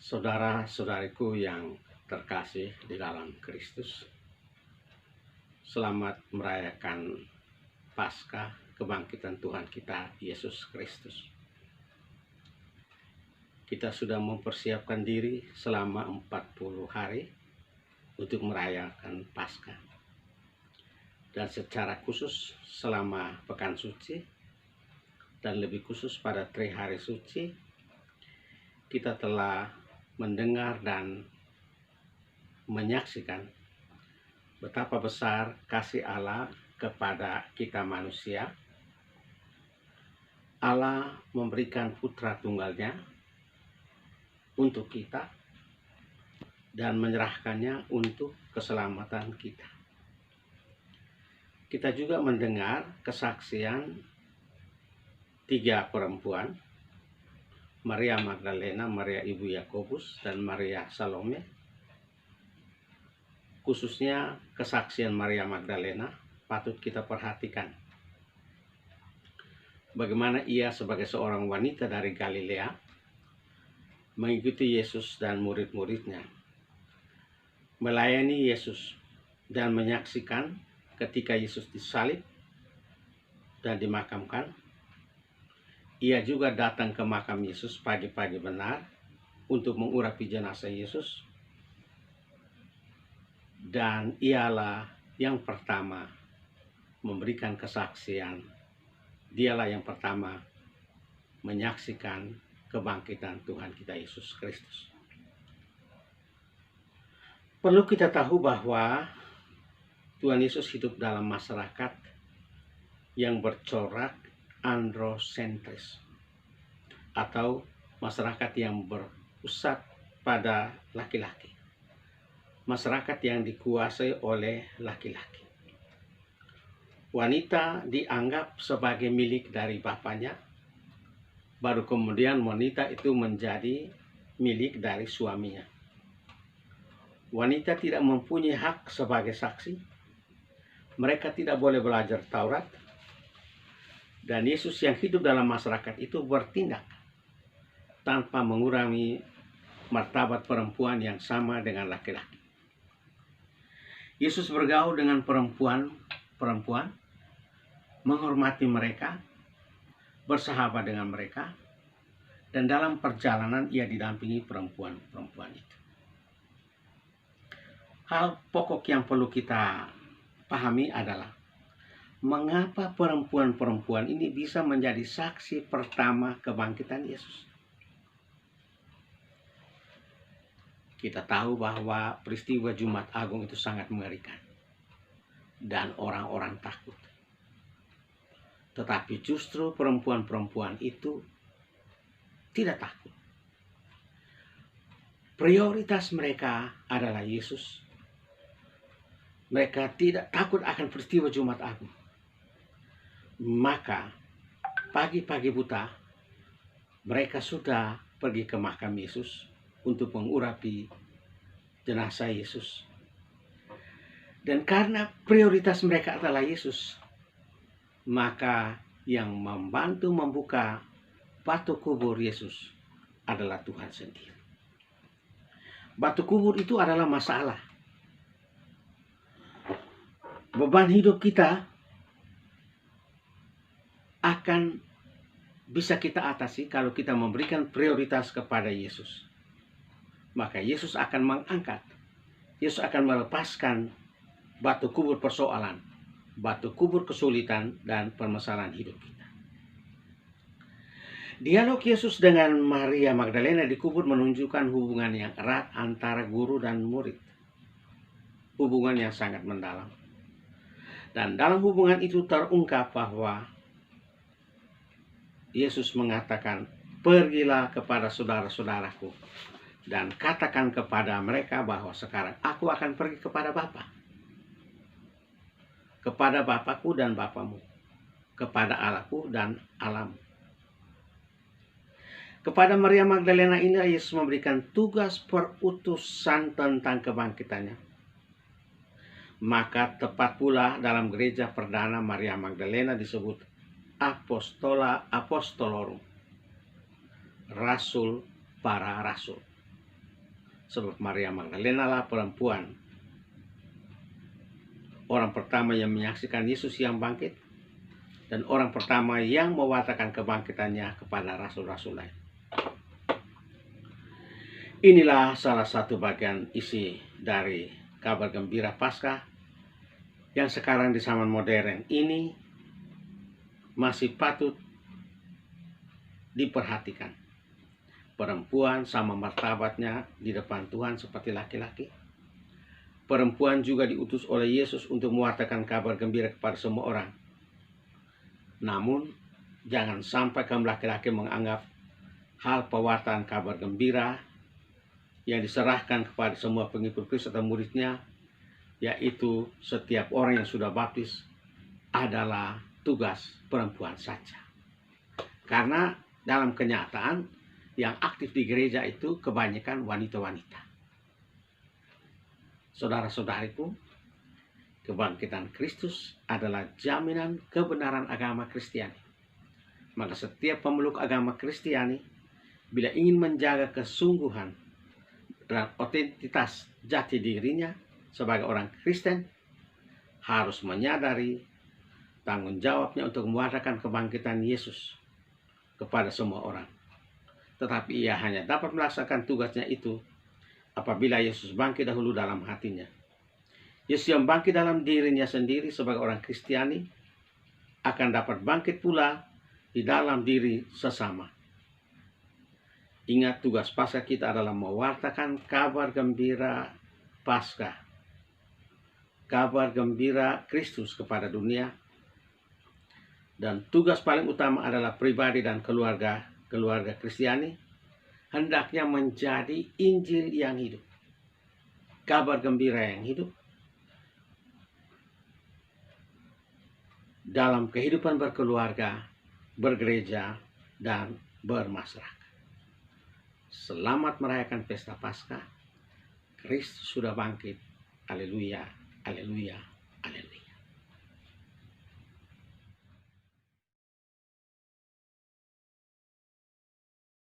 Saudara-saudariku yang terkasih di dalam Kristus, selamat merayakan Paskah kebangkitan Tuhan kita Yesus Kristus. Kita sudah mempersiapkan diri selama 40 hari untuk merayakan Paskah. Dan secara khusus selama Pekan Suci dan lebih khusus pada 3 hari suci, kita telah mendengar dan menyaksikan betapa besar kasih Allah kepada kita manusia. Allah memberikan putra tunggalnya untuk kita dan menyerahkannya untuk keselamatan kita. Kita juga mendengar kesaksian 3 perempuan, Maria Magdalena, Maria Ibu Yakobus, dan Maria Salome. Khususnya kesaksian Maria Magdalena patut kita perhatikan. Bagaimana ia sebagai seorang wanita dari Galilea mengikuti Yesus dan murid-muridnya, melayani Yesus dan menyaksikan ketika Yesus disalib dan dimakamkan. Ia juga datang ke makam Yesus pagi-pagi benar untuk mengurapi jenazah Yesus. Dan ialah yang pertama memberikan kesaksian. Dialah yang pertama menyaksikan kebangkitan Tuhan kita Yesus Kristus. Perlu kita tahu bahwa Tuhan Yesus hidup dalam masyarakat yang bercorak androsentris, atau masyarakat yang berpusat pada laki-laki, masyarakat yang dikuasai oleh laki-laki. Wanita dianggap sebagai milik dari bapaknya, baru kemudian wanita itu menjadi milik dari suaminya. Wanita tidak mempunyai hak sebagai saksi, mereka tidak boleh belajar Taurat. Dan Yesus yang hidup dalam masyarakat itu bertindak tanpa mengurangi martabat perempuan yang sama dengan laki-laki. Yesus bergaul dengan perempuan, menghormati mereka, bersahabat dengan mereka, dan dalam perjalanan ia didampingi perempuan-perempuan itu. Hal pokok yang perlu kita pahami adalah mengapa perempuan-perempuan ini bisa menjadi saksi pertama kebangkitan Yesus. Kita tahu bahwa peristiwa Jumat Agung itu sangat mengerikan dan orang-orang takut. Tetapi justru perempuan-perempuan itu tidak takut. Prioritas mereka adalah Yesus. Mereka tidak takut akan peristiwa Jumat Agung. Maka pagi-pagi buta mereka sudah pergi ke makam Yesus untuk mengurapi jenazah Yesus. Dan karena prioritas mereka adalah Yesus, maka yang membantu membuka batu kubur Yesus adalah Tuhan sendiri. Batu kubur itu adalah masalah. Beban hidup kita akan bisa kita atasi kalau kita memberikan prioritas kepada Yesus. Maka Yesus akan mengangkat, Yesus akan melepaskan batu kubur persoalan, batu kubur kesulitan dan permasalahan hidup kita. Dialog Yesus dengan Maria Magdalena di kubur menunjukkan hubungan yang erat antara guru dan murid. Hubungan yang sangat mendalam. Dan dalam hubungan itu terungkap bahwa Yesus mengatakan, "Pergilah kepada saudara-saudaraku dan katakan kepada mereka bahwa sekarang aku akan pergi kepada Bapa, kepada Bapakku dan Bapamu, kepada Allahku dan Allahmu." Kepada Maria Magdalena ini Yesus memberikan tugas perutusan tentang kebangkitannya. Maka tepat pula dalam gereja perdana Maria Magdalena disebut Apostola Apostolorum, Rasul para Rasul. Sebab Maria Magdalena lah perempuan orang pertama yang menyaksikan Yesus yang bangkit, dan orang pertama yang mewartakan kebangkitannya kepada rasul-rasul lain. Inilah salah satu bagian isi dari kabar gembira Paskah yang sekarang di zaman modern ini masih patut diperhatikan. Perempuan sama martabatnya di depan Tuhan seperti laki-laki. Perempuan juga diutus oleh Yesus untuk mewartakan kabar gembira kepada semua orang. Namun, jangan sampai kaum laki-laki menganggap hal pewartaan kabar gembira yang diserahkan kepada semua pengikut Kristus atau muridnya, yaitu setiap orang yang sudah baptis, adalah tugas perempuan saja. Karena dalam kenyataan yang aktif di gereja itu kebanyakan wanita-wanita. Saudara-saudariku, kebangkitan Kristus adalah jaminan kebenaran agama Kristiani. Maka setiap pemeluk agama Kristiani, bila ingin menjaga kesungguhan dan otentitas jati dirinya sebagai orang Kristen, harus menyadari tanggung jawabnya untuk mewartakan kebangkitan Yesus kepada semua orang. Tetapi ia hanya dapat melaksanakan tugasnya itu apabila Yesus bangkit dahulu dalam hatinya. Yesus yang bangkit dalam dirinya sendiri sebagai orang Kristiani akan dapat bangkit pula di dalam diri sesama. Ingat, tugas Paskah kita adalah mewartakan kabar gembira Paskah, kabar gembira Kristus kepada dunia. Dan tugas paling utama adalah pribadi dan keluarga Kristiani hendaknya menjadi Injil yang hidup, kabar gembira yang hidup dalam kehidupan berkeluarga, bergereja, dan bermasyarakat. Selamat merayakan pesta Paskah. Kristus sudah bangkit. Haleluya, haleluya.